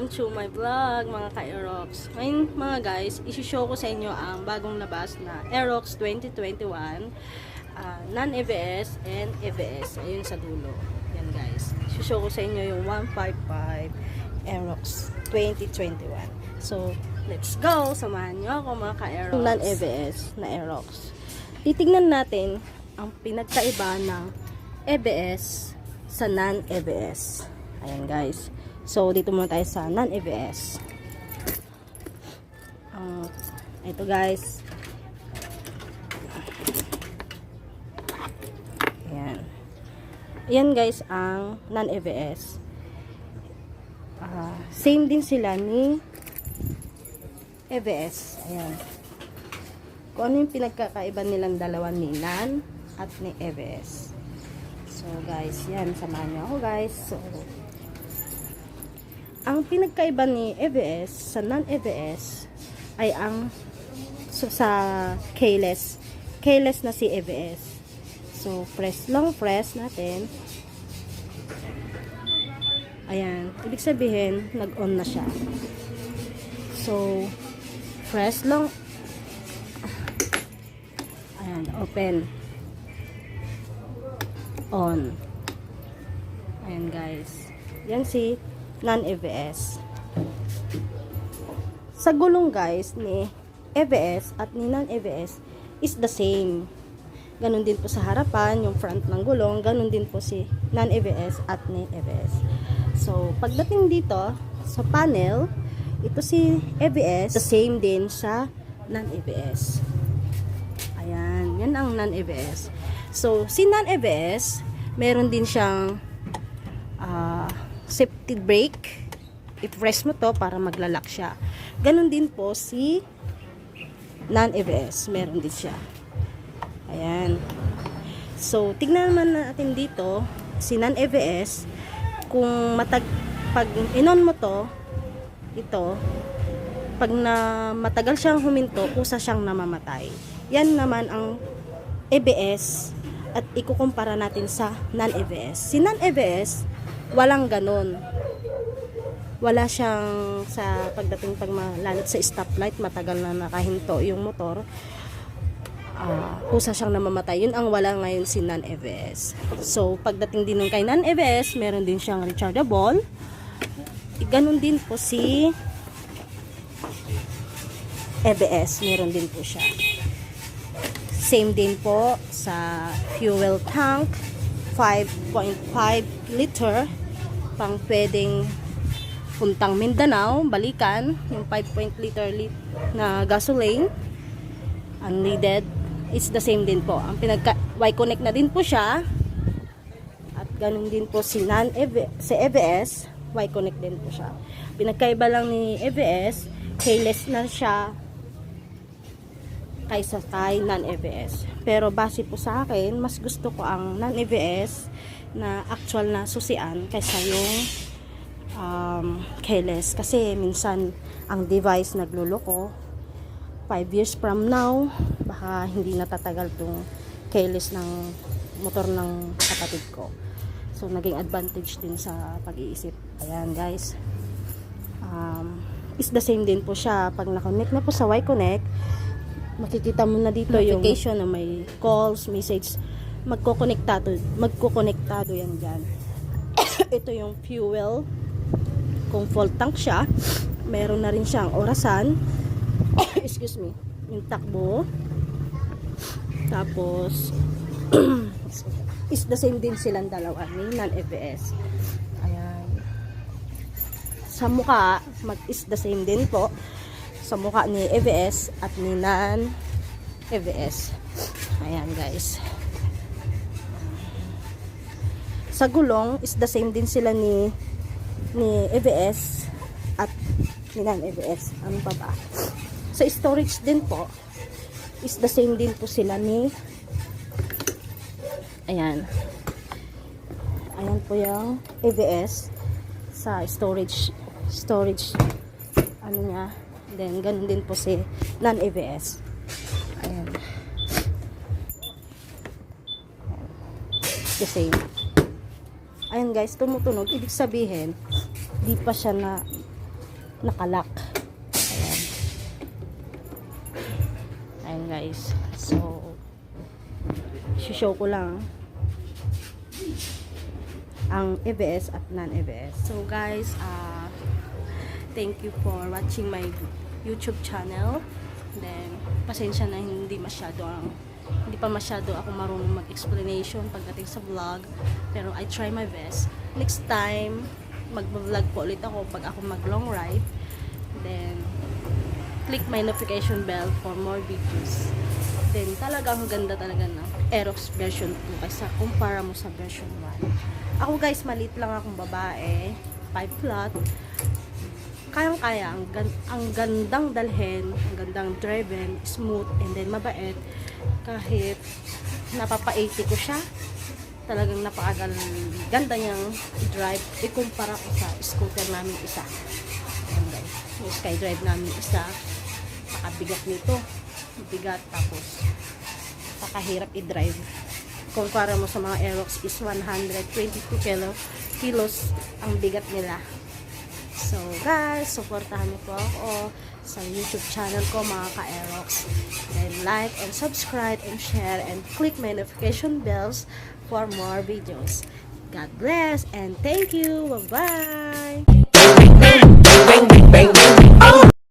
welcome to my vlog mga ka-Aerox. Ngayon mga guys, isi-show ko sa inyo ang bagong labas na Aerox 2021 non-EVS and EVS. Ayun sa dulo. Yan guys. Isi-show ko sa inyo yung 155 Aerox 2021. So, let's go! Samahan nyo ako mga ka-Aerox. Non-EVS na Aerox. Titignan natin ang pinagkaiba ng EVS sa non-EVS. Ayan guys. So, dito muna tayo sa non-EVS. Ito guys. Ayan. Ayan guys ang non-EVS. Same din sila ni EVS. Ayan. Kung ano yung pinagkakaiba nilang dalawa ni non at ni EVS. So guys, yan. Samahan nyo ako guys. So, ang pinagkaiba ni EVS sa non-EVS ay ang sa keyless. Keyless na si EVS. So, press natin. Ayan. Ibig sabihin, nag-on na siya. So, press long. Ayan, open. On. Ayan guys. Yan si non-EVS. Sa gulong guys ni EVS at ni non-EVS is the same. Ganon din po sa harapan, yung front ng gulong, ganon din po si non-EVS at ni EVS. So, pagdating dito sa panel, ito si EVS, the same din sa non-EVS. Ayan, yan ang non-EVS. So, si non-EVS, meron din siyang safety brake. I-press mo to para maglalak siya. Ganon din po si non-EVS. Meron din siya. Ayan. So, tignan naman natin dito si non-EVS kung pag in-on mo to, ito, pag matagal siyang huminto, kusa siyang namamatay. Yan naman ang EVS at ikukumpara natin sa non-EVS. Si non-EVS, walang ganon. Wala siyang sa pagdating pag lalo sa stoplight, matagal na nakahinto yung motor, kusa siyang namamatay. Yun ang wala ngayon si non-EVS. So, pagdating din ng kay non-EVS, meron din siyang rechargeable. Ganon din po si EVS. Meron din po siya. Same din po sa fuel tank. 5.5 liter. Pang pwedeng puntang Mindanao, balikan. Yung 5 liter na gasoline. Unleaded. It's the same din po. Ang Y-connect na din po siya. At ganun din po si EVS. Y-connect din po siya. Pinagkaiba lang ni EVS, keyless na siya kaysa kay non-EVS. Pero base po sa akin, mas gusto ko ang non-EVS na actual na susian kaysa yung keyless. Kasi minsan ang device nagluloko. 5 years from now, baka hindi natatagal tong keyless ng motor ng kapatid ko. So, naging advantage din sa pag-iisip. Ayan guys. Is the same din po siya. Pag na-connect na po sa Y-Connect, makikita mo na dito yung notification na may calls, message. Magkukonektado yan dyan. Ito yung fuel. Kung full tank siya, meron na rin siyang orasan. Excuse me. Yung takbo. Tapos, is the same din silang dalawa ni non-EVS. Ayan. Sa mukha, is the same din po. Sa mukha ni EVS at ni non-EVS. Ayan guys. Sa gulong, is the same din sila ni EVS at ni non-EVS. Ano pa ba? Sa storage din po, is the same din po sila ni ayan. Ayan po yung EVS sa storage ano niya. Then, ganun din po si non-EVS. Ayan. The same. Ayan guys, tumutunog. Ibig sabihin, di pa siya na Nakalock. Ayan. Ayan guys. So, show ko lang ang ABS at non-ABS. So guys, thank you for watching my YouTube channel. Then, pasensya na hindi pa masyado ako marunong mag-explanation pagdating sa vlog. Pero I try my best. Next time, mag-vlog po ulit ako pag ako mag-long ride. Then, click my notification bell for more videos. Then, talagang ganda talaga ng Aerox version 2 kaysa kumpara mo sa version 1. Ako guys, maliit lang akong babae. 5 flat. Kayang-kaya. Ang gandang dalhin, ang gandang driven, smooth, and then mabait. Kahit napapa-80 ko siya, talagang napakaganda niyang drive. Ikumpara ko sa scooter namin isa. Ayan guys. Yung SkyDrive namin isa, nakabigat nito. Bigat, tapos pakahirap i-drive. Kumpara mo sa mga Aerox is 122 kilos ang bigat nila. So guys, supportahan niyo po ako sa YouTube channel ko mga ka-Aerox. Then like and subscribe and share and click my notification bells for more videos. God bless and thank you. Bye-bye.